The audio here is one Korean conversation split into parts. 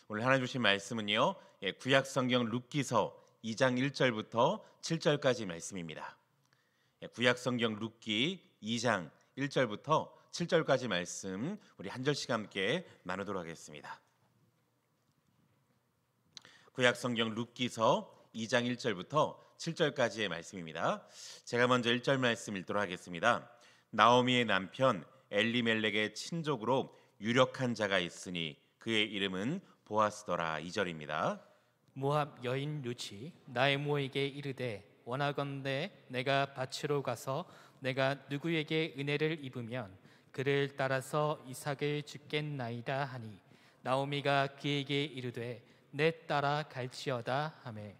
오늘 하나 주신 말씀은요. 구약 성경 룻기서 2장 1절부터 7절까지 말씀입니다. 구약 성경 룻기 2장 1절부터 7절까지 말씀 우리 한 절씩 함께 나누도록 하겠습니다. 구약 성경 룻기서 2장 1절부터 7절까지의 말씀입니다. 제가 먼저 1절 말씀 읽도록 하겠습니다. 나오미의 남편 엘리멜렉의 친족으로 유력한 자가 있으니 그의 이름은 보아스더라. 2절입니다. 모압 여인 룻이 나에모에게 이르되 원하건대 내가 밭으로 가서 내가 누구에게 은혜를 입으면 그를 따라서 이삭을 죽겠나이다 하니 나오미가 그에게 이르되 내 따라 갈지어다 하매.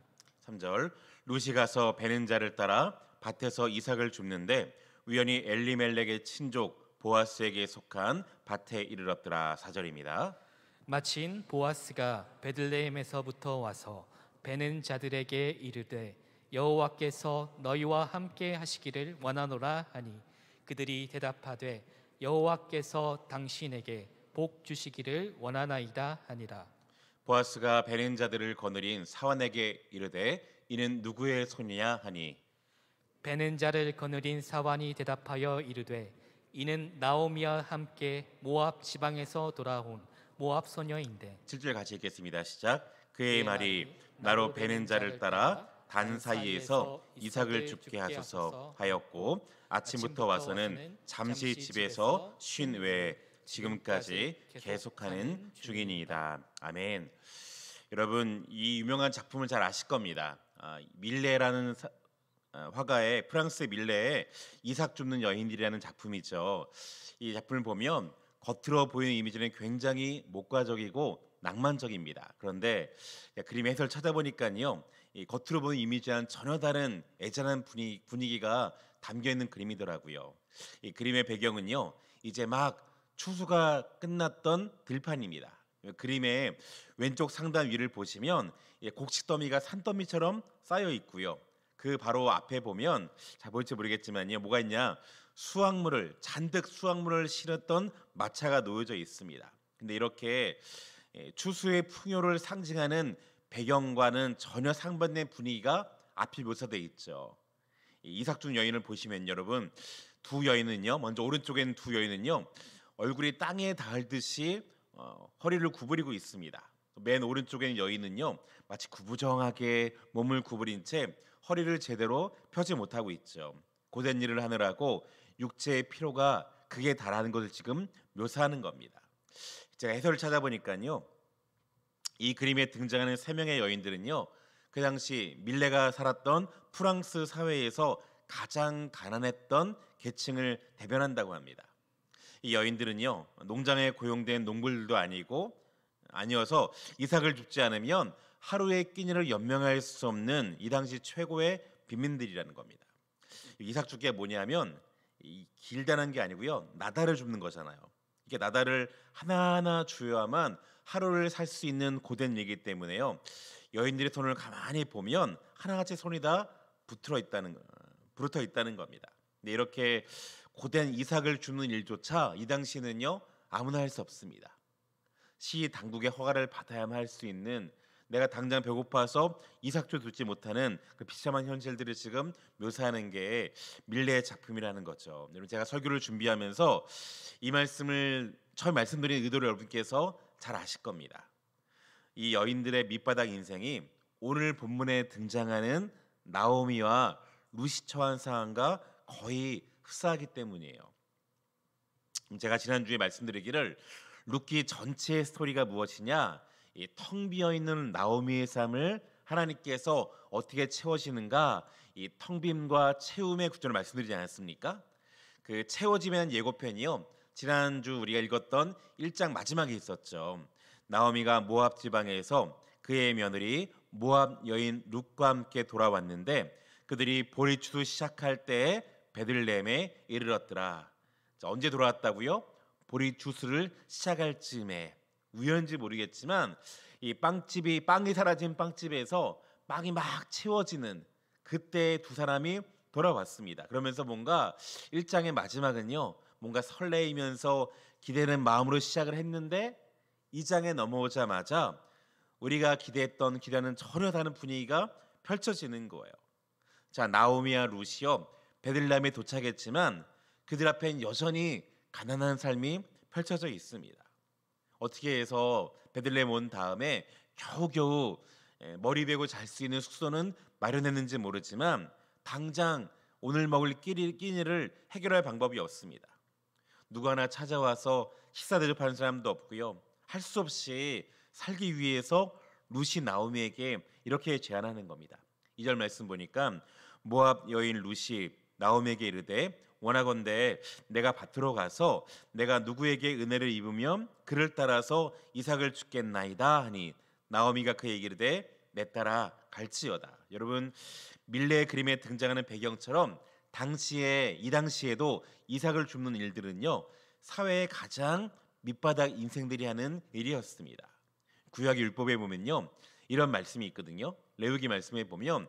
3절 룻이 가서 베는 자를 따라 밭에서 이삭을 줍는데 우연히 엘리멜렉의 친족 보아스에게 속한 밭에 이르렀더라. 4절입니다. 마침 보아스가 베들레헴에서부터 와서 베는 자들에게 이르되 여호와께서 너희와 함께 하시기를 원하노라 하니 그들이 대답하되 여호와께서 당신에게 복 주시기를 원하나이다 하니라. 보아스가 베는 자들을 거느린 사환에게 이르되 이는 누구의 손이냐 하니 베는 자를 거느린 사환이 대답하여 이르되 이는 나오미와 함께 모압 지방에서 돌아온 모압 소녀인데. 7절 같이 읽겠습니다. 시작. 그의 말이 나로 베는 자를 따라 단 사이에서 이삭을 죽게 하소서 하였고 아침부터 와서는 잠시 집에서 쉰 외에 지금까지 계속하는 중이니이다. 아멘. 여러분 이 유명한 작품을 잘 아실 겁니다. 밀레라는 화가의 프랑스 밀레의 이삭 줍는 여인들이라는 작품이죠. 이 작품을 보면 겉으로 보이는 이미지는 굉장히 목가적이고 낭만적입니다. 그런데 그림 해설 찾아보니까요, 이 겉으로 보이는 이미지와는 전혀 다른 애잔한 분위기가 담겨 있는 그림이더라고요. 이 그림의 배경은요, 이제 막 추수가 끝났던 들판입니다. 그림의 왼쪽 상단 위를 보시면 곡식더미가 산더미처럼 쌓여 있고요. 그 바로 앞에 보면 잘 보일지 모르겠지만요, 뭐가 있냐? 잔뜩 수확물을 실었던 마차가 놓여져 있습니다. 근데 이렇게 추수의 풍요를 상징하는 배경과는 전혀 상반된 분위기가 앞이 묘사되어 있죠. 이삭준 여인을 보시면 여러분 두 여인은요, 먼저 오른쪽에 있는 두 여인은요, 얼굴이 땅에 닿을듯이 허리를 구부리고 있습니다. 맨 오른쪽에 있는 여인은요, 마치 구부정하게 몸을 구부린 채 허리를 제대로 펴지 못하고 있죠. 고된 일을 하느라고 육체의 피로가 극에 달하는 것을 지금 묘사하는 겁니다. 제가 해설을 찾아보니까요, 이 그림에 등장하는 세 명의 여인들은요, 그 당시 밀레가 살았던 프랑스 사회에서 가장 가난했던 계층을 대변한다고 합니다. 이 여인들은요, 농장에 고용된 농부들도 아니어서 이삭을 줍지 않으면 하루의 끼니를 연명할 수 없는 이 당시 최고의 빈민들이라는 겁니다. 이삭 줍기가 뭐냐면 길다는 게 아니고요, 나달을 줍는 거잖아요. 이게 나달을 하나하나 주어야만 하루를 살 수 있는 고된 일이기 때문에요, 여인들의 손을 가만히 보면 하나같이 손이 다 부러져 있다는 겁니다. 근데 이렇게 고된 이삭을 줍는 일조차 이 당시는요, 아무나 할 수 없습니다. 시 당국의 허가를 받아야만 할 수 있는, 내가 당장 배고파서 이삭도 줍지 못하는 그 비참한 현실들을 지금 묘사하는 게 밀레의 작품이라는 거죠. 여러분, 제가 설교를 준비하면서 이 말씀을 처음 말씀드린 의도를 여러분께서 잘 아실 겁니다. 이 여인들의 밑바닥 인생이 오늘 본문에 등장하는 나오미와 룻이 처한 상황과 거의 흡사하기 때문이에요. 제가 지난주에 말씀드리기를 룻기 전체의 스토리가 무엇이냐, 이 텅 비어있는 나오미의 삶을 하나님께서 어떻게 채워지는가, 이 텅 빔과 채움의 구조를 말씀드리지 않았습니까? 그 채워짐에 대한 예고편이요, 지난주 우리가 읽었던 1장 마지막에 있었죠. 나오미가 모압 지방에서 그의 며느리 모압 여인 룻과 함께 돌아왔는데 그들이 보리추수 시작할 때에 베들레헴에 이르렀더라. 자, 언제 돌아왔다고요? 보리추수를 시작할 즈음에, 우연인지 모르겠지만 이 빵이 사라진 빵집에서 빵이 막 채워지는 그때 두 사람이 돌아왔습니다. 그러면서 뭔가 1장의 마지막은요, 뭔가 설레이면서 기대는 마음으로 시작을 했는데 2장에 넘어오자마자 우리가 기대했던 기대는 전혀 다른 분위기가 펼쳐지는 거예요. 자, 나오미와 루시요, 베들레헴에 도착했지만 그들 앞엔 여전히 가난한 삶이 펼쳐져 있습니다. 어떻게 해서 베들레헴 온 다음에 겨우겨우 머리 베고 잘 수 있는 숙소는 마련했는지 모르지만 당장 오늘 먹을 끼니를 해결할 방법이 없습니다. 누구 하나 찾아와서 식사 대접하는 사람도 없고요. 할 수 없이 살기 위해서 루시 나오미에게 이렇게 제안하는 겁니다. 2절 말씀 보니까 모압 여인 루시 나오미에게 이르되 원하건대 내가 밭으로 가서 내가 누구에게 은혜를 입으면 그를 따라서 이삭을 주겠나이다 하니 나오미가 그에게 이르되 내 따라 갈지어다. 여러분, 밀레의 그림에 등장하는 배경처럼 이 당시에도 이삭을 줍는 일들은요, 사회의 가장 밑바닥 인생들이 하는 일이었습니다. 구약 율법에 보면요, 이런 말씀이 있거든요. 레위기 말씀에 보면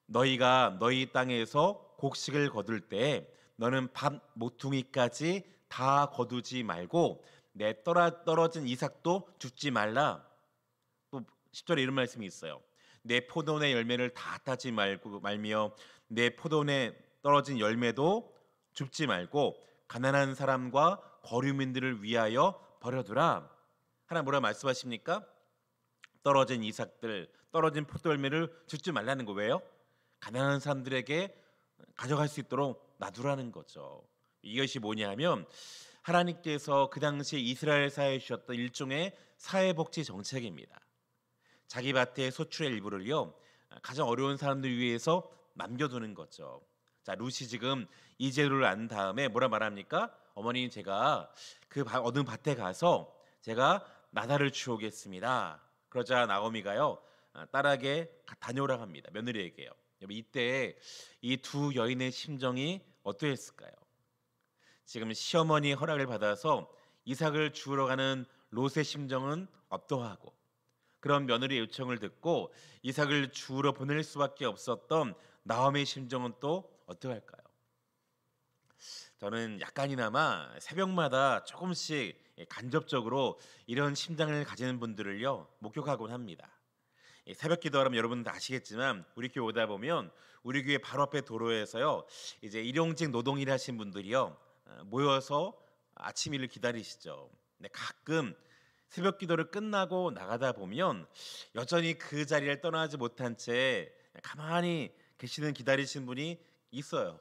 너희가 너희 땅에서 곡식을 거둘 때 너는 밭 모퉁이까지 다 거두지 말고 내 떨어진 이삭도 줍지 말라. 또 10절에 이런 말씀이 있어요. 내 포도원의 열매를 다 따지 말며 내 포도원에 떨어진 열매도 줍지 말고 가난한 사람과 거류민들을 위하여 버려두라. 하나 뭐라 말씀하십니까? 떨어진 이삭들, 떨어진 포도 열매를 줍지 말라는 거. 왜요? 가난한 사람들에게 가져갈 수 있도록 놔두라는 거죠. 이것이 뭐냐면 하나님께서 그 당시 이스라엘 사회에 주셨던 일종의 사회복지 정책입니다. 자기 밭의 소출의 일부를요, 가장 어려운 사람들 위해서 남겨두는 거죠. 자, 루시 지금 이 제도를 안 다음에 뭐라 말합니까? 어머니, 제가 그 얻은 밭에 가서 제가 나달을 주오겠습니다. 그러자 나오미가요, 딸에게 다녀오라고 합니다. 며느리에게요. 이때 이 두 여인의 심정이 어떠했을까요? 지금 시어머니 허락을 받아서 이삭을 주우러 가는 롯의 심정은 어떠하고, 그런 며느리의 요청을 듣고 이삭을 주우러 보낼 수밖에 없었던 나오미의 심정은 또 어떠할까요? 저는 약간이나마 새벽마다 조금씩 간접적으로 이런 심장을 가지는 분들을요 목격하곤 합니다. 새벽 기도하면 여러분 다 아시겠지만 우리 교회 오다 보면 우리 교회 바로 앞에 도로에서요 이제 일용직 노동일 하신 분들이요 모여서 아침 일을 기다리시죠. 근데 가끔 새벽 기도를 끝나고 나가다 보면 여전히 그 자리를 떠나지 못한 채 가만히 계시는 기다리신 분이 있어요.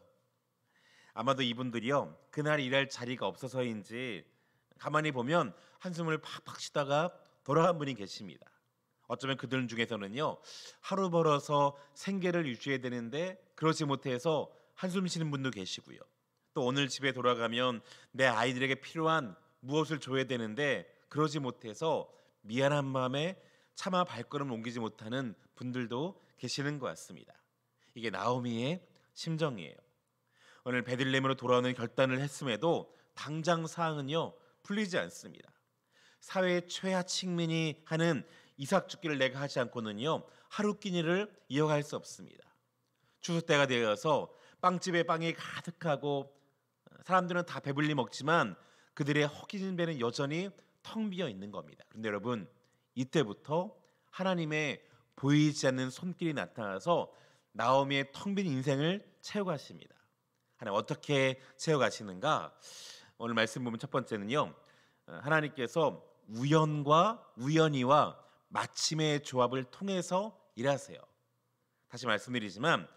아마도 이분들이요 그날 일할 자리가 없어서인지 가만히 보면 한숨을 팍팍 쉬다가 돌아간 분이 계십니다. 어쩌면 그들 중에서는요 하루 벌어서 생계를 유지해야 되는데 그러지 못해서 한숨 쉬는 분도 계시고요. 또 오늘 집에 돌아가면 내 아이들에게 필요한 무엇을 줘야 되는데 그러지 못해서 미안한 마음에 차마 발걸음을 옮기지 못하는 분들도 계시는 것 같습니다. 이게 나오미의 심정이에요. 오늘 베들레헴으로 돌아오는 결단을 했음에도 당장 사항은요 풀리지 않습니다. 사회의 최하층민이 하는 이삭 죽기를 내가 하지 않고는요 하루 끼니를 이어갈 수 없습니다. 추수 때가 되어서 빵집에 빵이 가득하고 사람들은 다 배불리 먹지만 그들의 허기진 배는 여전히 텅 비어 있는 겁니다. 그런데 여러분 이때부터 하나님의 보이지 않는 손길이 나타나서 나오미의 텅 빈 인생을 채워가십니다. 하나님 어떻게 채워가시는가? 오늘 말씀 보면 첫 번째는요 하나님께서 우연이와 마침의 조합을 통해서 일하세요. 다시 말씀드리지만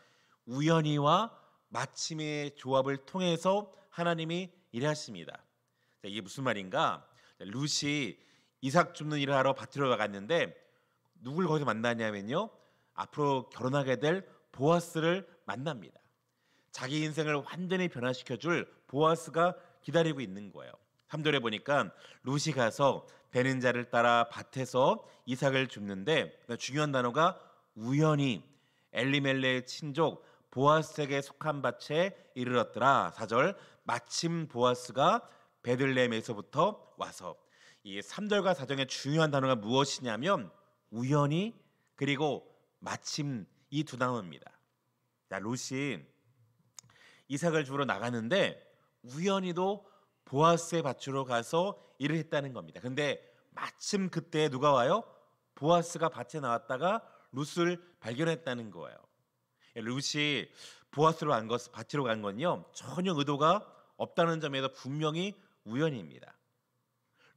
우연이와 마침의 조합을 통해서 하나님이 일하십니다. 이게 무슨 말인가? 룻이 이삭 줍는 일을 하러 밭으로 나갔는데 누굴 거기서 만나냐면요 앞으로 결혼하게 될 보아스를 만납니다. 자기 인생을 완전히 변화시켜줄 보아스가 기다리고 있는 거예요. 3절에 보니까 룻이 가서 베는 자를 따라 밭에서 이삭을 줍는데 중요한 단어가 우연히 엘리멜레의 친족 보아스에게 속한 밭에 이르렀더라. 4절 마침 보아스가 베들레헴에서부터 와서 이 3절과 4절의 중요한 단어가 무엇이냐면 우연히 그리고 마침 이 두 단어입니다. 자, 룻이 이삭을 주우러 나가는데 우연히도 보아스의 밭으로 가서 일을 했다는 겁니다. 근데 마침 그때 누가 와요? 보아스가 밭에 나왔다가 룻을 발견했다는 거예요. 룻이 보아스로 밭으로 간 건요 전혀 의도가 없다는 점에서 분명히 우연입니다.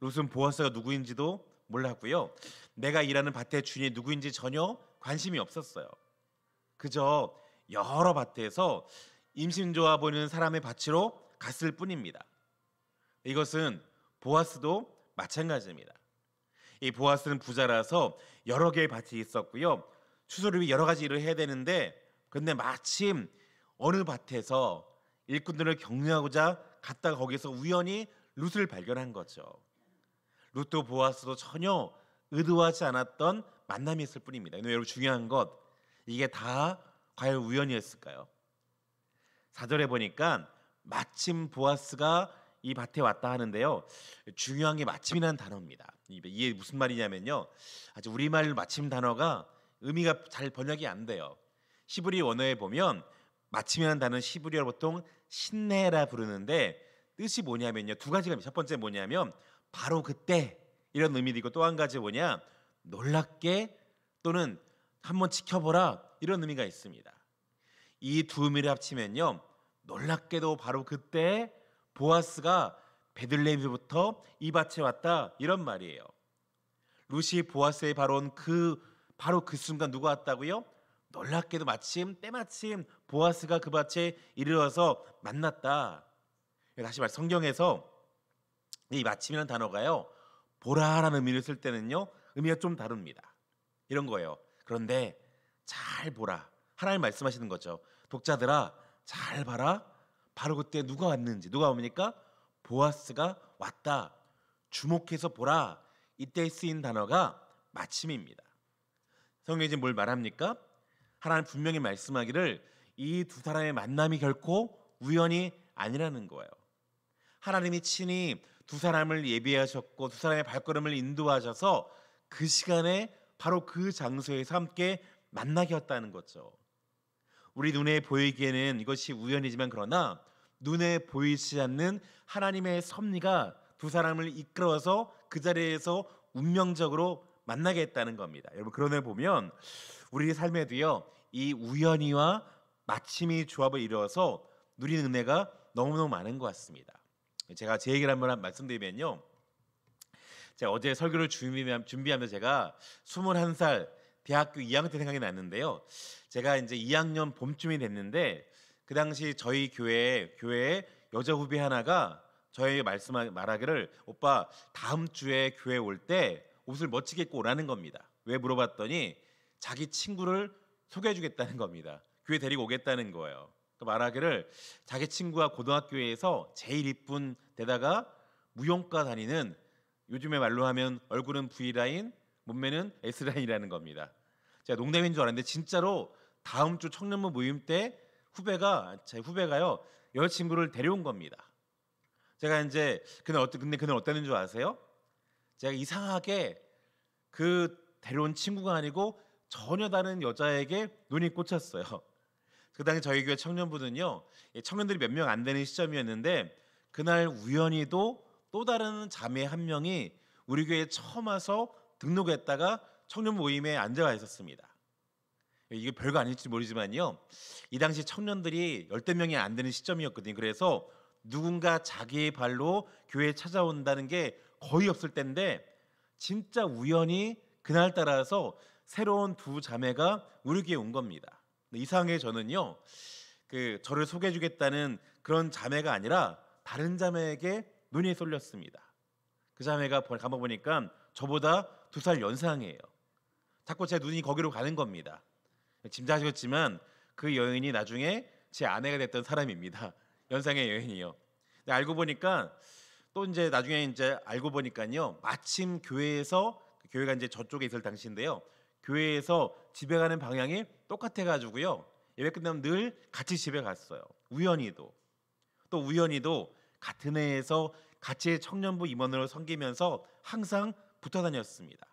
룻은 보아스가 누구인지도 몰랐고요. 내가 일하는 밭의 주인이 누구인지 전혀 관심이 없었어요. 그저 여러 밭에서 임신 좋아 보이는 사람의 밭으로 갔을 뿐입니다. 이것은 보아스도 마찬가지입니다. 이 보아스는 부자라서 여러 개의 밭이 있었고요. 추수를 위해 여러 가지 일을 해야 되는데 근데 마침 어느 밭에서 일꾼들을 격려하고자 갔다가 거기서 우연히 룻을 발견한 거죠. 룻도 보아스도 전혀 의도하지 않았던 만남이 있을 뿐입니다. 근데 여러분 중요한 것 이게 다 과연 우연이었을까요? 4절에 보니까 마침 보아스가 이 밭에 왔다 하는데요. 중요한 게 마침이라는 단어입니다. 이게 무슨 말이냐면요. 아주 우리말 마침 단어가 의미가 잘 번역이 안 돼요. 히브리 원어에 보면 마침이라는 단어는 히브리어로 보통 신내라 부르는데 뜻이 뭐냐면요. 두 가지가 첫 번째 뭐냐면 바로 그때 이런 의미도 있고 또 한 가지 뭐냐 놀랍게 또는 한번 지켜보라 이런 의미가 있습니다. 이 두 의미를 합치면요. 놀랍게도 바로 그때 보아스가 베들레헴에서부터 이 밭에 왔다 이런 말이에요. 룻이 보아스에 바로 온 바로 그 순간 누가 왔다고요? 놀랍게도 때마침 보아스가 그 밭에 이르러서 만났다. 다시 말 성경에서 이 마침이라는 단어가요. 보라라는 의미를 쓸 때는요. 의미가 좀 다릅니다. 이런 거예요. 그런데 잘 보라. 하나님 말씀하시는 거죠. 독자들아 잘 봐라. 바로 그때 누가 왔는지 누가 옵니까? 보아스가 왔다. 주목해서 보라. 이때 쓰인 단어가 마침입니다. 성경이 지금 뭘 말합니까? 하나님 분명히 말씀하기를 이 두 사람의 만남이 결코 우연이 아니라는 거예요. 하나님이 친히 두 사람을 예비하셨고 두 사람의 발걸음을 인도하셔서 그 시간에 바로 그 장소에서 함께 만나게 했다는 거죠. 우리 눈에 보이기에는 이것이 우연이지만 그러나 눈에 보이지 않는 하나님의 섭리가 두 사람을 이끌어서 그 자리에서 운명적으로 만나게 했다는 겁니다. 여러분 그런 걸 보면 우리 삶에도요 이 우연히와 마침이 조합을 이루어서 누리는 은혜가 너무너무 많은 것 같습니다. 제가 제 얘기를 한번 말씀드리면요. 제가 어제 설교를 준비하면서 제가 21살 대학교 2학년 때 생각이 났는데요. 제가 이제 2학년 봄쯤이 됐는데 그 당시 저희 교회에 여자 후배 하나가 저에게 말하기를 오빠 다음 주에 교회 올 때 옷을 멋지게 입고 오라는 겁니다. 왜 물어봤더니 자기 친구를 소개해주겠다는 겁니다. 교회 데리고 오겠다는 거예요. 말하기를 자기 친구가 고등학교에서 제일 이쁜 데다가 무용과 다니는 요즘의 말로 하면 얼굴은 V라인, 몸매는 S라인이라는 겁니다. 제가 농담인 줄 알았는데 진짜로 다음 주 청년부 모임 때 제 후배가요 여자친구를 데려온 겁니다. 제가 이제 근데 그날 어땠는 줄 아세요? 제가 이상하게 그 데려온 친구가 아니고 전혀 다른 여자에게 눈이 꽂혔어요. 그 당시 저희 교회 청년부는요 청년들이 몇 명 안 되는 시점이었는데 그날 우연히도 또 다른 자매 한 명이 우리 교회에 처음 와서 등록했다가 청년 모임에 앉아와 있었습니다. 이게 별거 아닐지 모르지만요 이 당시 청년들이 10명이 안 되는 시점이었거든요. 그래서 누군가 자기의 발로 교회에 찾아온다는 게 거의 없을 때인데 진짜 우연히 그날따라서 새로운 두 자매가 우리 교회에 온 겁니다. 이상하게 저는요 저를 소개해주겠다는 그런 자매가 아니라 다른 자매에게 눈이 쏠렸습니다. 그 자매가 가만 보니까 저보다 2살 연상이에요. 자꾸 제 눈이 거기로 가는 겁니다. 짐작하셨지만 그 여인이 나중에 제 아내가 됐던 사람입니다. 연상의 여인이요. 근데 알고 보니까 또 이제 나중에 이제 알고 보니까요 마침 교회가 이제 저쪽에 있을 당시인데요. 교회에서 집에 가는 방향이 똑같아가지고요 예배 끝나면 늘 같이 집에 갔어요. 우연히도 같은 해에서 같이 청년부 임원으로 섬기면서 항상 붙어 다녔습니다.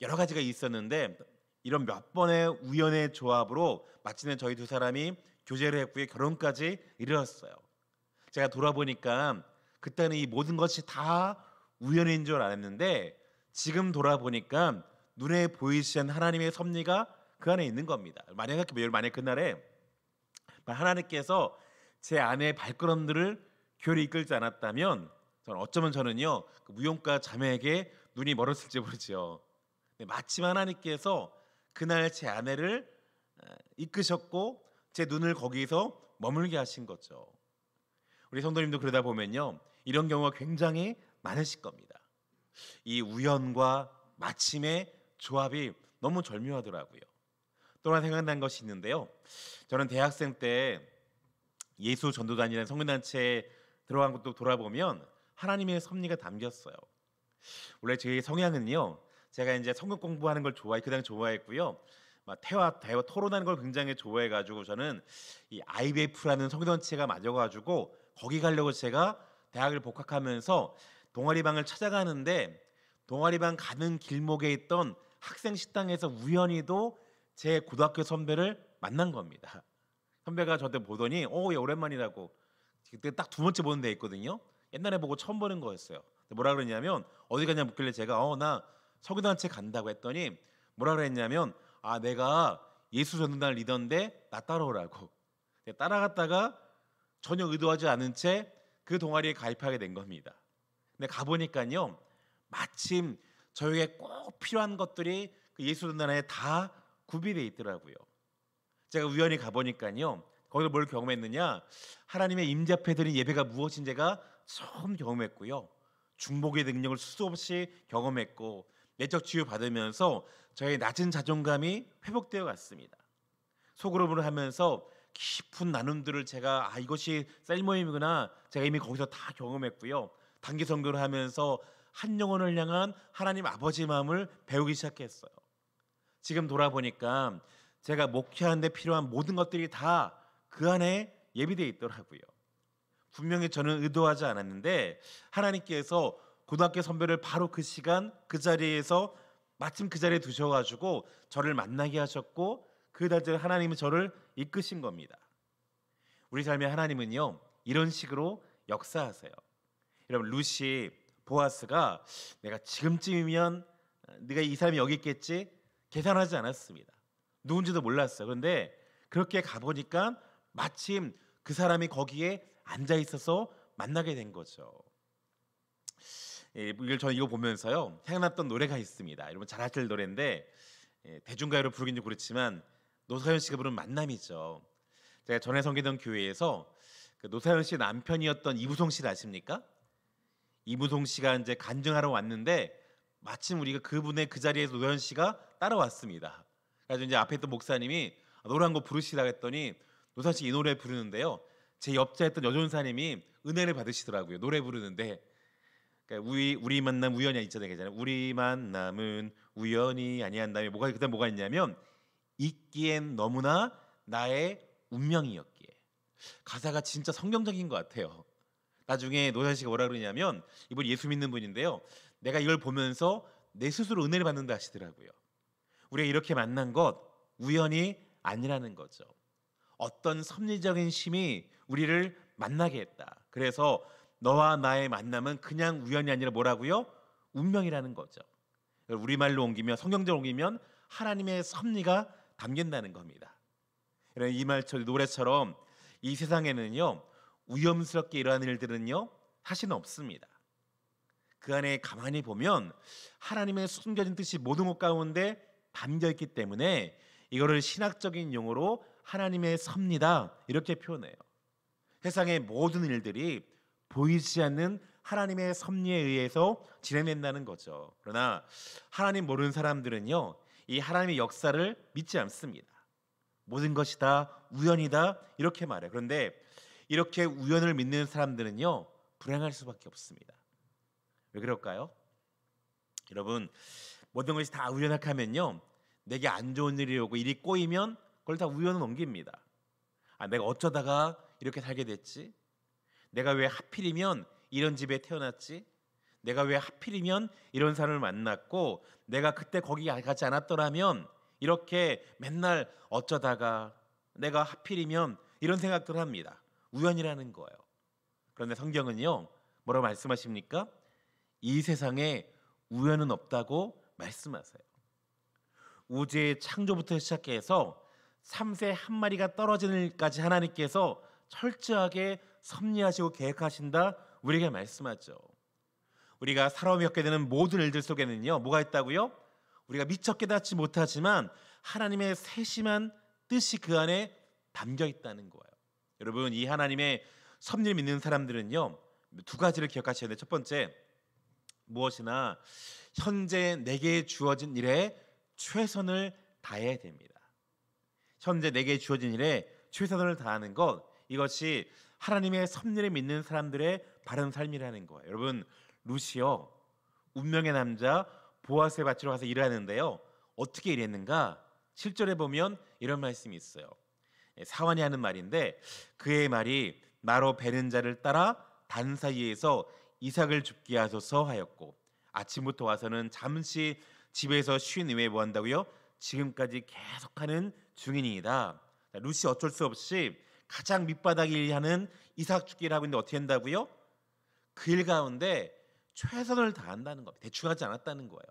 여러 가지가 있었는데 이런 몇 번의 우연의 조합으로 마침내 저희 두 사람이 교제를 했고요 결혼까지 이르렀어요. 제가 돌아보니까 그때는 이 모든 것이 다 우연인 줄 알았는데 지금 돌아보니까 눈에 보이지 않는 하나님의 섭리가 그 안에 있는 겁니다. 만약 그날에 하나님께서 제 안의 발걸음들을 교회를 이끌지 않았다면 저는요 그 무용가 자매에게 눈이 멀었을지 모르죠. 마침 하나님께서 그날 제 아내를 이끄셨고 제 눈을 거기서 머물게 하신 거죠. 우리 성도님도 그러다 보면요 이런 경우가 굉장히 많으실 겁니다. 이 우연과 마침의 조합이 너무 절묘하더라고요. 또 하나 생각난 것이 있는데요. 저는 대학생 때 예수 전도단이라는 성교단체에 들어간 것도 돌아보면 하나님의 섭리가 담겼어요. 원래 제 성향은요. 제가 이제 성경 공부하는 걸 그냥 좋아했고요. 대화 토론하는 걸 굉장히 좋아해가지고 저는 이 IBF라는 성교단체가 맞아가지고 거기 가려고 제가 대학을 복학하면서 동아리방을 찾아가는데 동아리방 가는 길목에 있던 학생 식당에서 우연히도 제 고등학교 선배를 만난 겁니다. 선배가 저한테 보더니 얘 오랜만이라고. 그때 딱 두 번째 보는 데 있거든요. 옛날에 보고 처음 보는 거였어요. 뭐라 그랬냐면 어디 가냐 묻길래 제가 나 성교단체 간다고 했더니 뭐라 그랬냐면 내가 예수 전도단을 리더인데 나 따라오라고. 따라갔다가 전혀 의도하지 않은 채 그 동아리에 가입하게 된 겁니다. 근데 가보니까요 마침 저에게 꼭 필요한 것들이 그 예수 전도단에 다 구비되어 있더라고요. 제가 우연히 가보니까요 거기서 뭘 경험했느냐, 하나님의 임재 앞에 드린 예배가 무엇인지가 처음 경험했고요, 중보기의 능력을 수도 없이 경험했고 내적 치유 받으면서 저의 낮은 자존감이 회복되어 갔습니다. 소그룹을 하면서 깊은 나눔들을 제가 이것이 셀모임이구나 제가 이미 거기서 다 경험했고요, 단기 선교를 하면서 한 영혼을 향한 하나님 아버지의 마음을 배우기 시작했어요. 지금 돌아보니까 제가 목회하는 데 필요한 모든 것들이 다 그 안에 예비되어 있더라고요. 분명히 저는 의도하지 않았는데 하나님께서 고등학교 선배를 바로 그 시간 그 자리에서 마침 그 자리에 두셔가지고 저를 만나게 하셨고 그 자리에 하나님은 저를 이끄신 겁니다. 우리 삶의 하나님은요 이런 식으로 역사하세요. 여러분, 루시 보아스가 내가 지금쯤이면 네가 이 사람이 여기 있겠지 계산하지 않았습니다. 누군지도 몰랐어요. 그런데 그렇게 가보니까 마침 그 사람이 거기에 앉아 있어서 만나게 된 거죠. 저는 이거 보면서요 생각났던 노래가 있습니다. 여러분 잘 아실 노래인데 대중가요로 부르긴 좀 그렇지만 노사연 씨가 부른 만남이죠. 제가 전에 섬기던 교회에서 그 노사연 씨 남편이었던 이무송 씨를 아십니까? 이무송 씨가 이제 간증하러 왔는데 마침 우리가 그분의 그 자리에서 노사연 씨가 따라왔습니다. 그래서 이제 앞에 있던 목사님이 노래 한 곡 부르시라고 했더니 노사연 씨 이 노래 부르는데요, 제 옆자에 있던 여전사님이 은혜를 받으시더라고요. 노래 부르는데 그러니까 우리 만남 우연이 있잖아요. 우리 만남은 우연이 아니한 다음에 그다음 뭐가 있냐면 있기엔 너무나 나의 운명이었기에. 가사가 진짜 성경적인 것 같아요. 나중에 노사연 씨가 뭐라 그러냐면, 이분 예수 믿는 분인데요, 내가 이걸 보면서 내 스스로 은혜를 받는다 하시더라고요. 우리가 이렇게 만난 것 우연이 아니라는 거죠. 어떤 섭리적인 힘이 우리를 만나게 했다. 그래서 너와 나의 만남은 그냥 우연이 아니라 뭐라고요? 운명이라는 거죠. 우리말로 옮기면, 성경적으로 옮기면 하나님의 섭리가 담긴다는 겁니다. 이 말처럼 노래처럼 이 세상에는요 위험스럽게 일어나는 일들은요 사실은 없습니다. 그 안에 가만히 보면 하나님의 숨겨진 뜻이 모든 것 가운데 담겨있기 때문에 이거를 신학적인 용어로 하나님의 섭리다 이렇게 표현해요. 세상의 모든 일들이 보이지 않는 하나님의 섭리에 의해서 진행된다는 거죠. 그러나 하나님 모르는 사람들은요 이 하나님의 역사를 믿지 않습니다. 모든 것이 다 우연이다 이렇게 말해요. 그런데 이렇게 우연을 믿는 사람들은요 불행할 수밖에 없습니다. 왜 그럴까요? 여러분, 모든 것이 다 우연하게 하면요 내게 안 좋은 일이 오고 일이 꼬이면 그걸 다 우연으로 넘깁니다. 내가 어쩌다가 이렇게 살게 됐지? 내가 왜 하필이면 이런 집에 태어났지? 내가 왜 하필이면 이런 사람을 만났고 내가 그때 거기 가지 않았더라면, 이렇게 맨날 어쩌다가 내가 하필이면 이런 생각들을 합니다. 우연이라는 거예요. 그런데 성경은요 뭐라고 말씀하십니까? 이 세상에 우연은 없다고 말씀하세요. 우주의 창조부터 시작해서 3세 한 마리가 떨어지는 일까지 하나님께서 철저하게 섭리하시고 계획하신다 우리에게 말씀하죠. 우리가 살아오며 겪게 되는 모든 일들 속에는요, 뭐가 있다고요? 우리가 미처 깨닫지 못하지만 하나님의 세심한 뜻이 그 안에 담겨 있다는 거예요. 여러분, 이 하나님의 섭리를 믿는 사람들은요, 두 가지를 기억하셔야 돼요. 첫 번째, 무엇이나 현재 내게 주어진 일에 최선을 다해야 됩니다. 현재 내게 주어진 일에 최선을 다하는 것, 이것이 하나님의 섭리를 믿는 사람들의 바른 삶이라는 거예요. 여러분, 루시요, 운명의 남자 보아스의 밭으로 가서 일하는데요, 어떻게 일했는가? 7절에 보면 이런 말씀이 있어요. 사환이 하는 말인데, 그의 말이 나로 베는 자를 따라 단 사이에서 이삭을 죽게 하소서 하였고, 아침부터 와서는 잠시 집에서 쉰 후에 뭐 한다고요? 지금까지 계속하는 중인이다. 루시 어쩔 수 없이 가장 밑바닥 일하는 이삭 죽기를 하고 있는데 어떻게 한다고요? 그 일 가운데 최선을 다한다는 겁니다. 대충 하지 않았다는 거예요.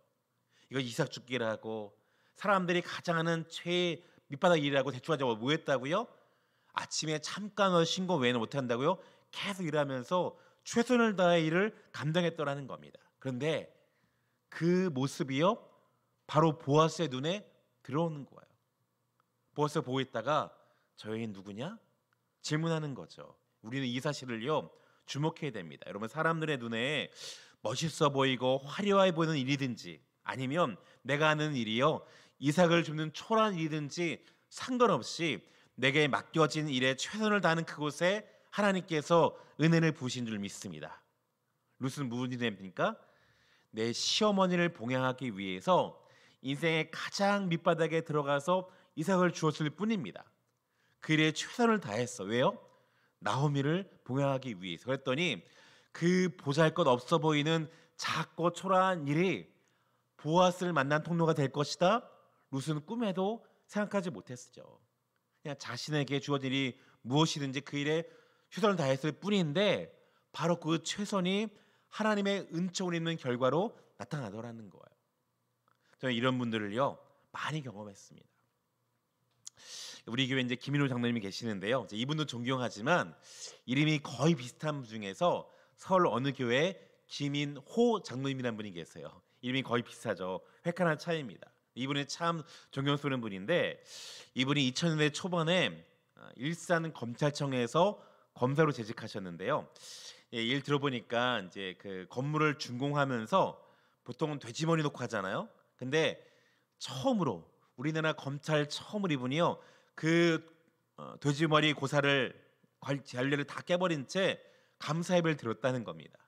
이거 이삭 죽기를 하고, 사람들이 가장 하는 최 밑바닥 일이라고 대충 하자고 뭐 했다고요? 아침에 잠깐 쉰 거 외에는 못 한다고요? 계속 일하면서 최선을 다해 일을 감당했더라는 겁니다. 그런데 그 모습이요, 바로 보아스의 눈에 들어오는 거예요. 보아스가 보고 있다가 저 여인 누구냐? 질문하는 거죠. 우리는 이 사실을요, 주목해야 됩니다. 여러분, 사람들의 눈에 멋있어 보이고 화려해 보이는 일이든지, 아니면 내가 하는 일이요, 이삭을 줍는 초라한 일이든지 상관없이 내게 맡겨진 일에 최선을 다하는 그곳에 하나님께서 은혜를 부으신 줄 믿습니다. 룻은 무슨 일이 됩니까? 내 시어머니를 봉양하기 위해서 인생의 가장 밑바닥에 들어가서 이삭을 주었을 뿐입니다. 그 일에 최선을 다했어. 왜요? 나오미를 봉양하기 위해서. 그랬더니 그 보잘것 없어 보이는 작고 초라한 일이 보아스를 만난 통로가 될 것이다, 룻은 꿈에도 생각하지 못했죠. 그냥 자신에게 주어진 일이 무엇이든지 그 일에 최선을 다했을 뿐인데, 바로 그 최선이 하나님의 은총을 입는 결과로 나타나더라는 거예요. 저는 이런 분들을요, 많이 경험했습니다. 우리 교회 이제 김인호 장로님이 계시는데요, 이분도 존경하지만 이름이 거의 비슷한 분 중에서 서울 어느 교회에 김인호 장로님이라는 분이 계세요. 이름이 거의 비슷하죠. 획 하나 차이입니다. 이분이 참 존경스러운 분인데, 이분이 2000년대 초반에 일산 검찰청에서 검사로 재직하셨는데요. 일 들어보니까 이제 그 건물을 준공하면서 보통은 돼지머리 놓고 하잖아요. 근데 처음으로 우리나라 검찰 처음으로 이분이요, 그 돼지머리 고사를 관례를 다 깨버린 채 감사 예배를 드렸다는 겁니다.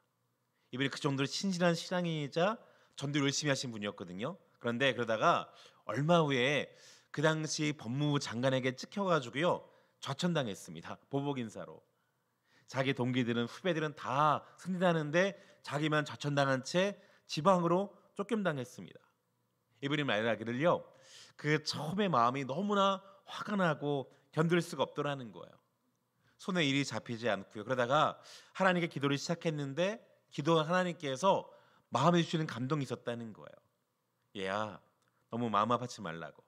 이분이 그 정도로 신실한 신앙인이자 전도 열심히 하신 분이었거든요. 그런데 그러다가 얼마 후에 그 당시 법무부 장관에게 찍혀가지고요, 좌천당했습니다. 보복 인사로. 자기 동기들은, 후배들은 다 승진하는데 자기만 좌천당한 채 지방으로 쫓김당했습니다. 이분이 말하기를요, 그 처음에 마음이 너무나 화가 나고 견딜 수가 없더라는 거예요. 손에 일이 잡히지 않고요. 그러다가 하나님께 기도를 시작했는데, 기도한 하나님께서 마음에 주시는 감동이 있었다는 거예요. 얘야, 너무 마음 아파하지 말라고.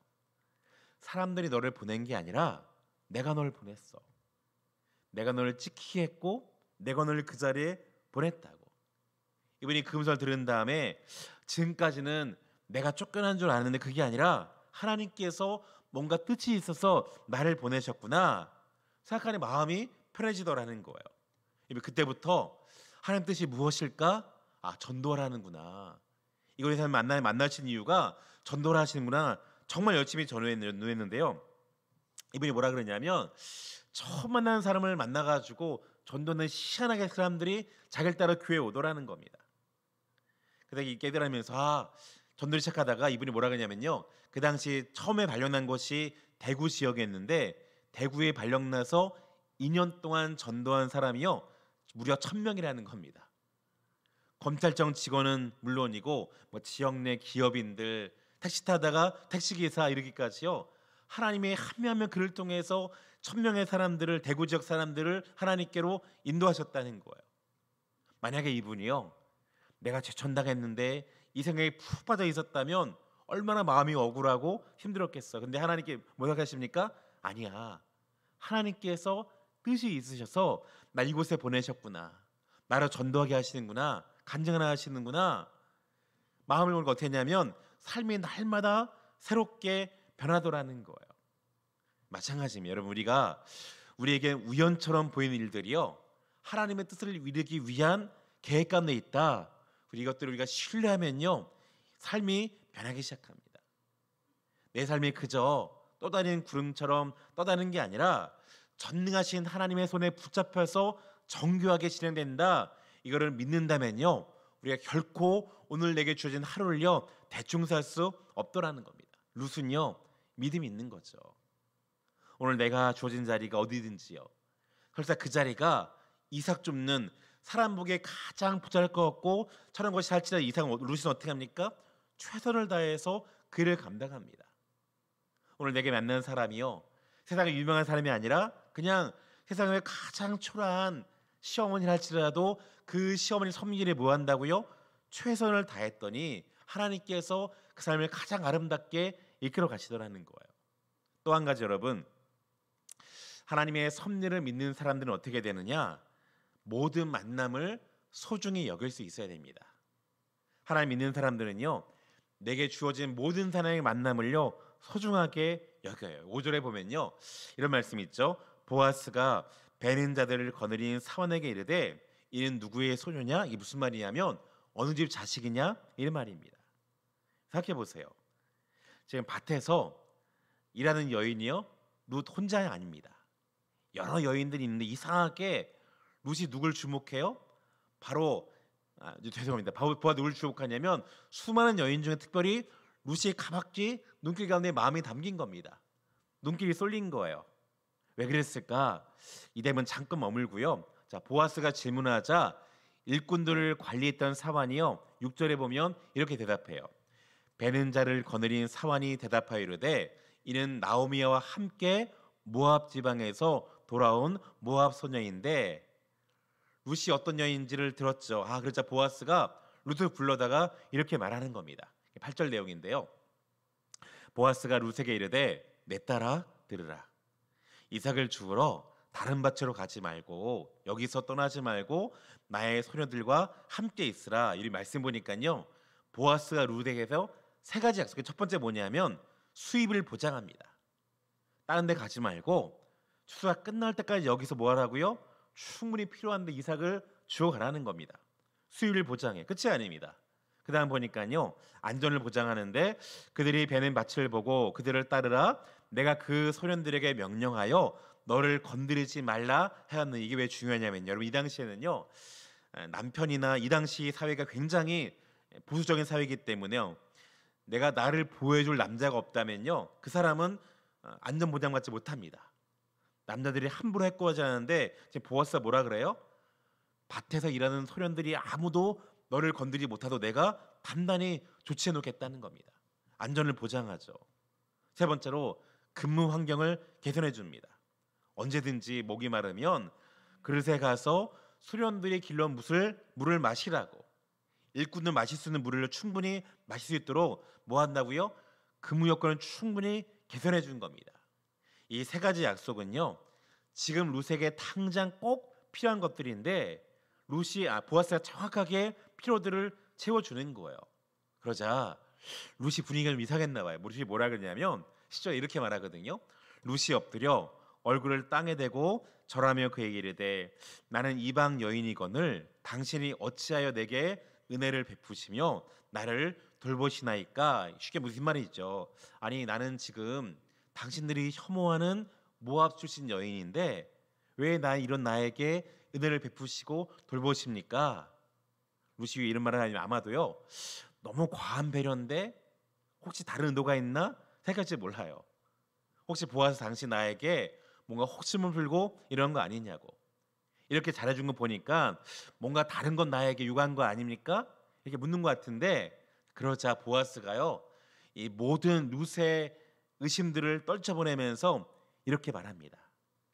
사람들이 너를 보낸 게 아니라 내가 널 보냈어. 내가 너를 지키게 했고 내가 너를 그 자리에 보냈다고. 이분이 그 음성을 들은 다음에, 지금까지는 내가 쫓겨난 줄 아는데 그게 아니라 하나님께서 뭔가 뜻이 있어서 나를 보내셨구나 생각하니 마음이 편해지더라는 거예요. 그때부터 하나님 뜻이 무엇일까? 아, 전도하라는구나. 이걸 사람 만나신 이유가 전도를 하시는구나. 정말 열심히 전도했는데요. 이분이 뭐라 그러냐면, 처음 만나는 사람을 만나가지고 전도는 희한하게 사람들이 자기를 따라 교회에 오더라는 겁니다. 그래서 이 깨달으면서 전도를 시작하다가 이분이 뭐라 그러냐면요, 그 당시 처음에 발령난 곳이 대구 지역이었는데, 대구에 발령나서 2년 동안 전도한 사람이요, 무려 1000명이라는 겁니다. 검찰청 직원은 물론이고 지역 내 기업인들, 택시 타다가 택시기사 이르기까지요, 하나님의 한 명 한 명 그를 통해서 1000명의 사람들을, 대구 지역 사람들을 하나님께로 인도하셨다는 거예요. 만약에 이분이요, 내가 최천당했는데 이 생각에 푹 빠져 있었다면 얼마나 마음이 억울하고 힘들었겠어. 근데 하나님께 뭐라고 하십니까? 아니야. 하나님께서 뜻이 있으셔서 나 이곳에 보내셨구나. 나를 전도하게 하시는구나. 간증하게 하시는구나. 마음을 먹고 어떻게 했냐면 삶이 날마다 새롭게 변하더라는 거예요. 마찬가지입니다. 여러분, 우리에게 우연처럼 보이는 일들이요, 하나님의 뜻을 이루기 위한 계획 가운데 있다. 이것들을 우리가 신뢰하면요, 삶이 변하기 시작합니다. 내 삶이 그저 떠다니는 구름처럼 떠다니는 게 아니라 전능하신 하나님의 손에 붙잡혀서 정교하게 진행된다. 이거를 믿는다면요, 우리가 결코 오늘 내게 주어진 하루를요 대충 살 수 없더라는 겁니다. 룻은요 믿음이 있는 거죠. 오늘 내가 주어진 자리가 어디든지요, 설사 그 자리가 이삭 줍는 사람 보기에 가장 보잘것없고 저런 것이 할지라도 룻은 어떻게 합니까? 최선을 다해서 그 일을 감당합니다. 오늘 내게 만나는 사람이요, 세상에 유명한 사람이 아니라 그냥 세상에 가장 초라한 시어머니를 할지라도 그 시어머니 섬기기를 뭐 한다고요? 최선을 다했더니 하나님께서 그 삶을 가장 아름답게 이끌어 가시더라는 거예요. 또 한 가지, 여러분, 하나님의 섭리를 믿는 사람들은 어떻게 되느냐? 모든 만남을 소중히 여길 수 있어야 됩니다. 하나님 믿는 사람들은요, 내게 주어진 모든 사람의 만남을요 소중하게 여겨요. 5절에 보면요 이런 말씀이 있죠. 보아스가 베는 자들을 거느린 사원에게 이르되 이는 누구의 소녀냐? 이게 무슨 말이냐면 어느 집 자식이냐? 이런 말입니다. 생각해 보세요. 지금 밭에서 일하는 여인이요, 룻 혼자 아닙니다. 여러 여인들이 있는데 이상하게 룻이 누굴 주목해요? 바로 죄송합니다. 보아 누굴 주목하냐면 수많은 여인 중에 특별히 룻의 가박지 눈길 가운데 마음이 담긴 겁니다. 눈길이 쏠린 거예요. 왜 그랬을까? 이 대목은 잠깐 머물고요. 자, 보아스가 질문하자 일꾼들을 관리했던 사환이요 6절에 보면 이렇게 대답해요. 베는 자를 거느린 사환이 대답하여 이르되 이는 나오미와 함께 모압 지방에서 돌아온 모압 소녀인데, 룻이 어떤 여인지를 들었죠. 그러자 보아스가 룻을 불러다가 이렇게 말하는 겁니다. 8절 내용인데요. 보아스가 룻에게 이르되 내 딸아 들으라. 이삭을 주우러 다른 밭으로 가지 말고 여기서 떠나지 말고 나의 소녀들과 함께 있으라. 이 말씀 보니까요, 보아스가 룻에게서 세 가지 약속. 첫 번째 뭐냐면 수입을 보장합니다. 다른 데 가지 말고 추수가 끝날 때까지 여기서 뭐 하라고요? 충분히 필요한데 이삭을 주워가라는 겁니다. 수입을 보장해. 끝이 아닙니다. 그 다음 보니까요, 안전을 보장하는데 그들이 베는 밭을 보고 그들을 따르라. 내가 그 소년들에게 명령하여 너를 건드리지 말라 하였는. 이게 왜 중요하냐면, 여러분, 이 당시에는요 남편이나 이 당시 사회가 굉장히 보수적인 사회이기 때문에요, 내가 나를 보호해줄 남자가 없다면요 그 사람은 안전 보장받지 못합니다. 남자들이 함부로 해코하지 않는데 지금 보아스가 뭐라 그래요? 밭에서 일하는 소년들이 아무도 너를 건드리지 못하도록 내가 단단히 조치해 놓겠다는 겁니다. 안전을 보장하죠. 세 번째로 근무 환경을 개선해 줍니다. 언제든지 목이 마르면 그릇에 가서 수련들이 길러온 물을 마시라고, 일꾼들 마실 수 있는 물을 충분히 마실 수 있도록 뭐 한다고요? 근무 여건을 충분히 개선해 준 겁니다. 이 세 가지 약속은요 지금 룻에게 당장 꼭 필요한 것들인데 보아스가 정확하게 필요들을 채워주는 거예요. 그러자 룻이 분위기가 좀 이상했나 봐요. 룻이 뭐라 그러냐면 10절에 이렇게 말하거든요. 룻이 엎드려 얼굴을 땅에 대고 절하며 그에게 이르되 나는 이방 여인이거늘 당신이 어찌하여 내게 은혜를 베푸시며 나를 돌보시나이까. 쉽게 무슨 말이죠. 아니, 나는 지금 당신들이 혐오하는 모압 출신 여인인데 왜 이런 나에게 은혜를 베푸시고 돌보십니까? 룻이 이런 말을 하면 아마도요 너무 과한 배려인데 혹시 다른 의도가 있나 생각할지 몰라요. 혹시 보아서 당신 나에게 뭔가 혹심을 풀고 이런 거 아니냐고. 이렇게 잘해준 거 보니까 뭔가 다른 건 나에게 요구한 거 아닙니까? 이렇게 묻는 것 같은데, 그러자 보아스가요 이 모든 룻의 의심들을 떨쳐보내면서 이렇게 말합니다.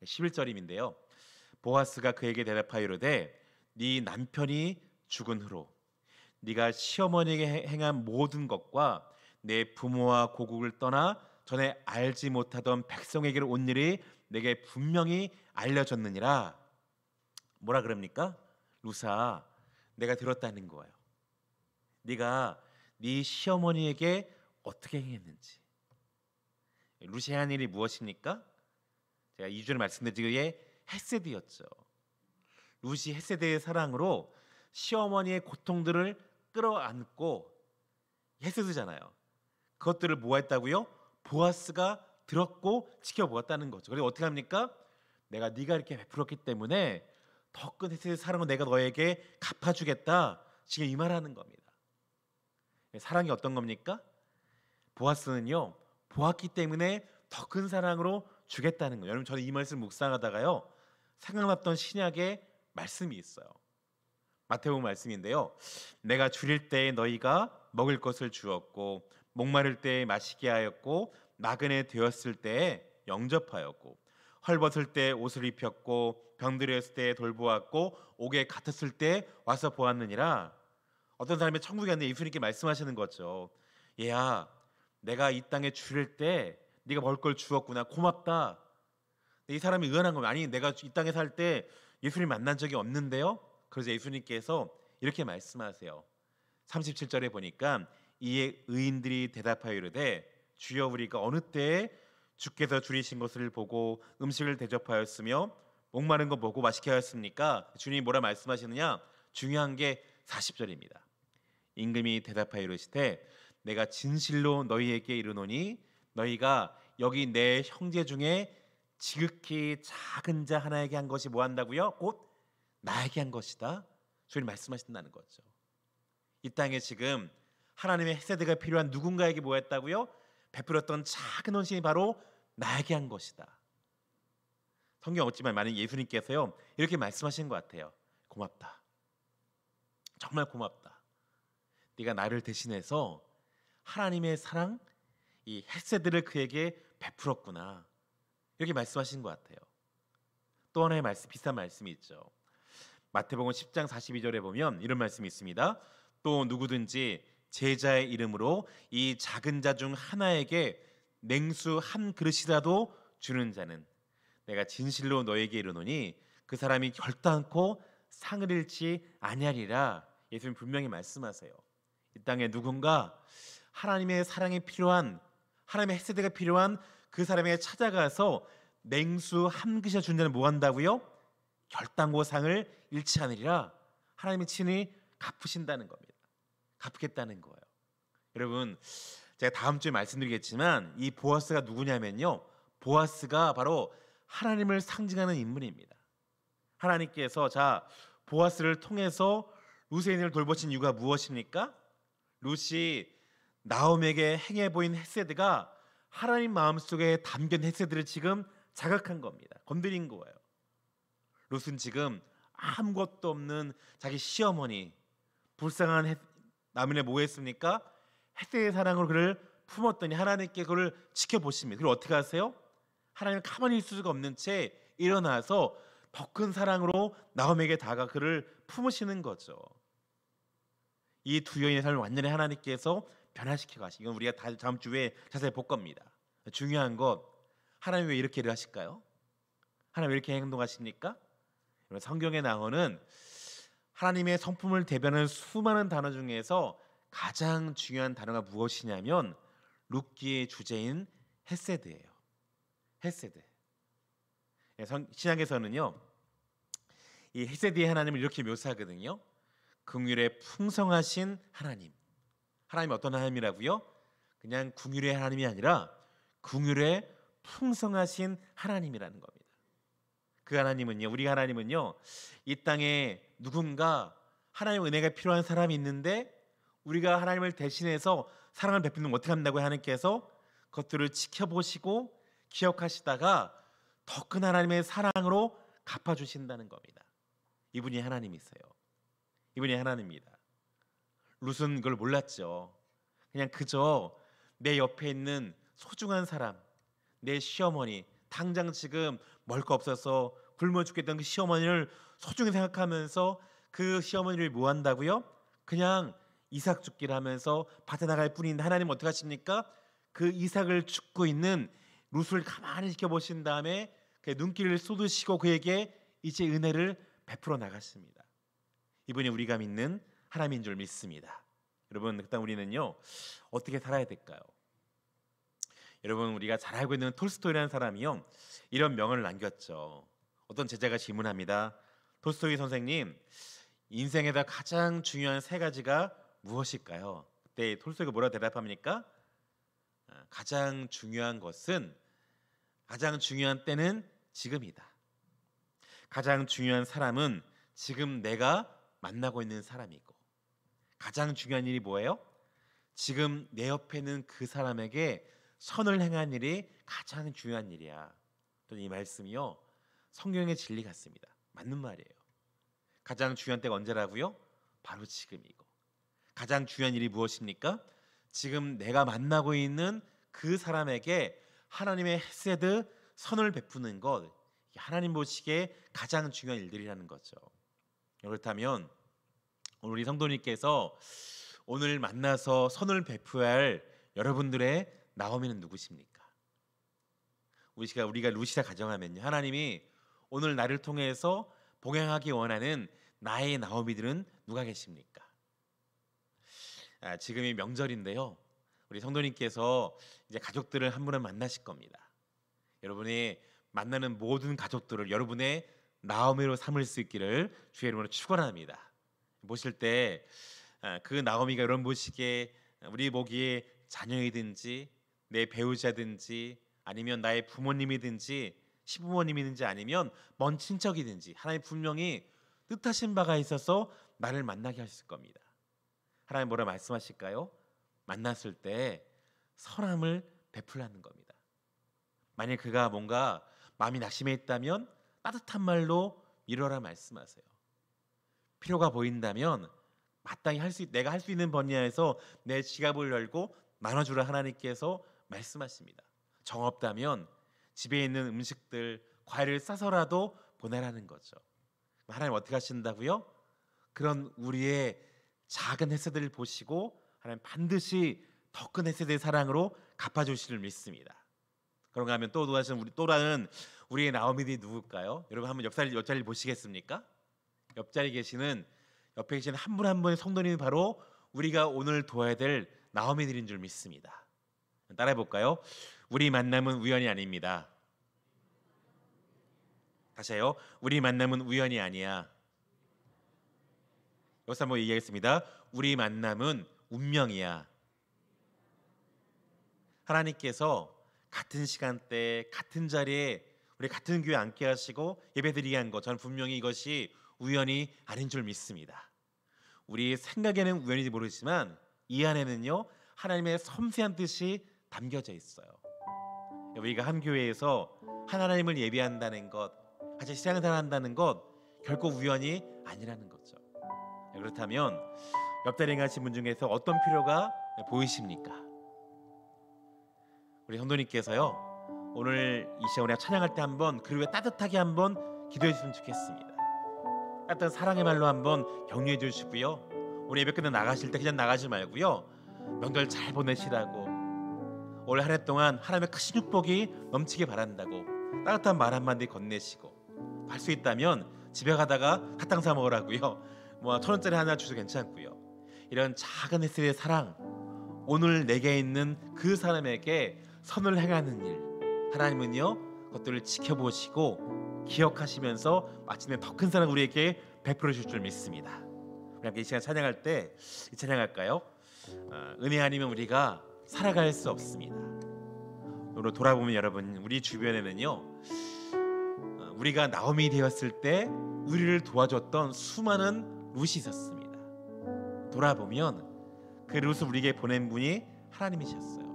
11절임인데요. 보아스가 그에게 대답하여 이르되 네 남편이 죽은 후로 네가 시어머니에게 행한 모든 것과 내 부모와 고국을 떠나 전에 알지 못하던 백성에게로 온 일이 내게 분명히 알려졌느니라. 뭐라 그럽니까? 루사, 내가 들었다는 거예요. 네가 네 시어머니에게 어떻게 행했는지. 루시의 한 일이 무엇입니까? 제가 2주를 말씀드린 그의 헤세드였죠. 루시 헤세드의 사랑으로 시어머니의 고통들을 끌어안고, 헤세드잖아요. 그것들을 뭐 했다고요? 보아스가 들었고 지켜보았다는 거죠. 그래서 어떻게 합니까? 내가 네가 이렇게 베풀었기 때문에 더 큰 헤세드의 사랑을 내가 너에게 갚아주겠다. 지금 이 말하는 겁니다. 사랑이 어떤 겁니까? 보아스는요, 보았기 때문에 더 큰 사랑으로 주겠다는 거예요. 여러분, 저는 이 말씀을 묵상하다가요 생각났던 신약의 말씀이 있어요. 마태복음 말씀인데요. 내가 줄일 때에 너희가 먹을 것을 주었고, 목마를 때에 마시게 하였고, 나그네 되었을 때에 영접하였고, 헐벗을 때 옷을 입혔고, 병들었을 때 돌보았고, 옥에 갇혔을 때 와서 보았느니라. 어떤 사람이 천국에 갔는데 예수님께 말씀하시는 거죠. 얘야, 내가 이 땅에 줄일 때 네가 먹을 걸 주었구나, 고맙다. 이 사람이 의아한 거예요. 아니, 내가 이 땅에 살 때 예수님 만난 적이 없는데요. 그래서 예수님께서 이렇게 말씀하세요. 37절에 보니까 이에 의인들이 대답하여 이르되 주여, 우리가 어느 때에 주께서 줄이신 것을 보고 음식을 대접하였으며 목마른 거 보고 맛있게 하였습니까? 주님이 뭐라 말씀하시느냐? 중요한 게 40절입니다. 임금이 대답하여 이르시되 내가 진실로 너희에게 이르노니 너희가 여기 내 형제 중에 지극히 작은 자 하나에게 한 것이 뭐 한다고요? 곧 나에게 한 것이다. 주님 말씀하신다는 거죠. 이 땅에 지금 하나님의 헤세드가 필요한 누군가에게 뭐 했다고요? 베풀었던 작은 헌신이 바로 나에게 한 것이다. 성경 없지만 만약 예수님께서요 이렇게 말씀하신 것 같아요. 고맙다. 정말 고맙다. 네가 나를 대신해서 하나님의 사랑, 이 헤세드를 그에게 베풀었구나. 이렇게 말씀하신 것 같아요. 또 하나의 말씀, 비슷한 말씀이 있죠. 마태복음 10장 42절에 보면 이런 말씀이 있습니다. 또 누구든지 제자의 이름으로 이 작은 자 중 하나에게 냉수 한 그릇이라도 주는 자는 내가 진실로 너에게 이르노니 그 사람이 결단코 상을 잃지 아니하리라. 예수님 분명히 말씀하세요. 이 땅에 누군가 하나님의 사랑이 필요한, 하나님의 헤세드가 필요한 그 사람에게 찾아가서 냉수 한 그릇 준 자는 뭐 한다고요? 결단코 상을 잃지 않으리라. 하나님이 친히 갚으신다는 겁니다. 갚겠다는 거예요. 여러분, 제가 다음 주에 말씀드리겠지만 이 보아스가 누구냐면요, 보아스가 바로 하나님을 상징하는 인물입니다. 하나님께서 자 보아스를 통해서 루시인을 돌보신 이유가 무엇입니까? 루시 나옴에게 행해 보인 헤세드가 하나님 마음속에 담긴 헤세드를 지금 자극한 겁니다. 건드린 거예요. 룻은 지금 아무것도 없는 자기 시어머니, 불쌍한 나무에 뭐 했습니까? 헤세드의 사랑으로 그를 품었더니 하나님께 그를 지켜보십니다. 그리고 어떻게 하세요? 하나님은 가만히 있을 수가 없는 채 일어나서 더 큰 사랑으로 나옴에게 다가 그를 품으시는 거죠. 이 두 여인의 삶을 완전히 하나님께서 변화시켜 가시. 이건 우리가 다음 주에 자세히 볼 겁니다. 중요한 것, 하나님 왜 이렇게 일을 하실까요? 하나님 왜 이렇게 행동하십니까? 성경에 나오는 하나님의 성품을 대변하는 수많은 단어 중에서 가장 중요한 단어가 무엇이냐면 룻기의 주제인 헤세드예요. 헤세드. 신약에서는요 이 헤세드의 하나님을 이렇게 묘사하거든요. 긍휼에 풍성하신 하나님. 하나님 어떤 하나님이라고요? 그냥 긍휼의 하나님이 아니라 긍휼에 풍성하신 하나님이라는 겁니다. 그 하나님은요, 우리 하나님은요, 이 땅에 누군가 하나님의 은혜가 필요한 사람이 있는데 우리가 하나님을 대신해서 사랑을 베푸는 어떻게 한다고 하나님께서 그것들을 지켜보시고 기억하시다가 더 큰 하나님의 사랑으로 갚아주신다는 겁니다. 이분이 하나님이세요. 이분이 하나님입니다. 룻은 그걸 몰랐죠. 그냥 그저 내 옆에 있는 소중한 사람, 내 시어머니, 당장 지금 먹을 거 없어서 굶어 죽겠던 그 시어머니를 소중히 생각하면서 그 시어머니를 뭐 한다고요? 그냥 이삭 죽기를 하면서 빠져나갈 뿐인데 하나님 어떻게 하십니까? 그 이삭을 죽고 있는 룻을 가만히 지켜보신 다음에 그 눈길을 쏟으시고 그에게 이제 은혜를 베풀어 나가십니다. 이분이 우리가 믿는 하나님인 줄 믿습니다. 여러분, 그다음 우리는요 어떻게 살아야 될까요? 여러분, 우리가 잘 알고 있는 톨스토이라는 사람이요 이런 명언을 남겼죠. 어떤 제자가 질문합니다. 톨스토이 선생님, 인생에다 가장 중요한 세 가지가 무엇일까요? 그때 톨스토이가 뭐라고 대답합니까? 가장 중요한 것은, 가장 중요한 때는 지금이다. 가장 중요한 사람은 지금 내가 만나고 있는 사람이고, 가장 중요한 일이 뭐예요? 지금 내 옆에 있는 그 사람에게 선을 행한 일이 가장 중요한 일이야. 이 말씀이요 성경의 진리 같습니다. 맞는 말이에요. 가장 중요한 때가 언제라고요? 바로 지금이고, 가장 중요한 일이 무엇입니까? 지금 내가 만나고 있는 그 사람에게 하나님의 헤세드, 선을 베푸는 것, 하나님 보시기에 가장 중요한 일들이라는 거죠. 그렇다면 오늘 우리 성도님께서 오늘 만나서 선을 베풀어야 할 여러분들의 나오미는 누구십니까? 우리가 루시다 가정하면요, 하나님이 오늘 나를 통해서 봉행하기 원하는 나의 나오미들은 누가 계십니까? 지금이 명절인데요, 우리 성도님께서 이제 가족들을 한 분은 만나실 겁니다. 여러분이 만나는 모든 가족들을 여러분의 나오미로 삼을 수 있기를 주의 이름으로 축원합니다. 보실 때 그 나오미가 여러분 보시기에 우리 보기에 자녀이든지 내 배우자든지 아니면 나의 부모님이든지 시부모님이든지 아니면 먼 친척이든지 하나님 분명히 뜻하신 바가 있어서 나를 만나게 하실 겁니다. 하나님 뭐라 말씀하실까요? 만났을 때 선함을 베풀라는 겁니다. 만약 그가 뭔가 마음이 낙심해 있다면 따뜻한 말로 이뤄라 말씀하세요. 필요가 보인다면 마땅히 내가 할 수 있는 분야에서 내 지갑을 열고 나눠주라 하나님께서 말씀하십니다. 정 없다면 집에 있는 음식들, 과일을 싸서라도 보내라는 거죠. 하나님 어떻게 하신다고요? 그런 우리의 작은 햇새들을 보시고 하나님 반드시 더 큰 햇새들의 사랑으로 갚아주시를 믿습니다. 그런가 하면 또 다른 우리의 나오미들이 누굴까요? 여러분 한번 옆자리 보시겠습니까? 옆에 계시는 한 분 한 분의 성도님이 바로 우리가 오늘 도와야 될 나오미들인 줄 믿습니다. 따라해 볼까요? 우리 만남은 우연이 아닙니다. 다시 해요. 우리 만남은 우연이 아니야. 여기서 한번 얘기하겠습니다. 우리 만남은 운명이야. 하나님께서 같은 시간대 같은 자리에 우리 같은 교회 앉게 하시고 예배드리게 한 것, 저는 분명히 이것이 우연이 아닌 줄 믿습니다. 우리 생각에는 우연인지 모르지만 이 안에는요 하나님의 섬세한 뜻이 담겨져 있어요. 우리가 한 교회에서 하나님을 예배한다는 것, 같이 신앙생활한다는 것 결코 우연이 아니라는 거죠. 그렇다면 옆자리에 계신 분 중에서 어떤 필요가 보이십니까? 우리 성도님께서요 오늘 이 시간 우리가 찬양할 때 한번 그를 위해 따뜻하게 한번 기도해 주시면 좋겠습니다. 따뜻한 사랑의 말로 한번 격려해 주시고요, 우리 예배 끝에 나가실 때 그냥 나가지 말고요, 명절 잘 보내시라고, 올 한 해 동안 하나님의 크신 축복이 넘치게 바란다고 따뜻한 말 한마디 건네시고, 할 수 있다면 집에 가다가 사탕 사 먹으라고요, 1,000원짜리 하나 주셔도 괜찮고요. 이런 작은 햇살의 사랑, 오늘 내게 있는 그 사람에게 선을 행하는 일, 하나님은요 그것들을 지켜보시고 기억하시면서 마침내 더 큰 사랑 우리에게 베풀어 주실 줄 믿습니다. 우리 함께 이 시간 찬양할 때 찬양할까요? 은혜 아니면 우리가 살아갈 수 없습니다. 오늘 돌아보면 여러분 우리 주변에는요 우리가 나오미 되었을 때 우리를 도와줬던 수많은 룻이 있었습니다. 돌아보면 그 룻을 우리에게 보낸 분이 하나님이셨어요.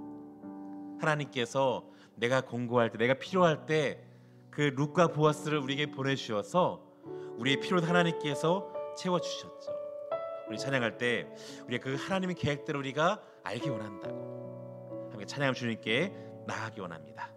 하나님께서 내가 공고할 때, 내가 필요할 때 그 룻과 보아스를 우리에게 보내주셔서 우리의 필요를 하나님께서 채워주셨죠. 우리 찬양할 때 우리가 그 하나님의 계획대로 우리가 알기 원한다고 함께 찬양을 주님께 나아가기 원합니다.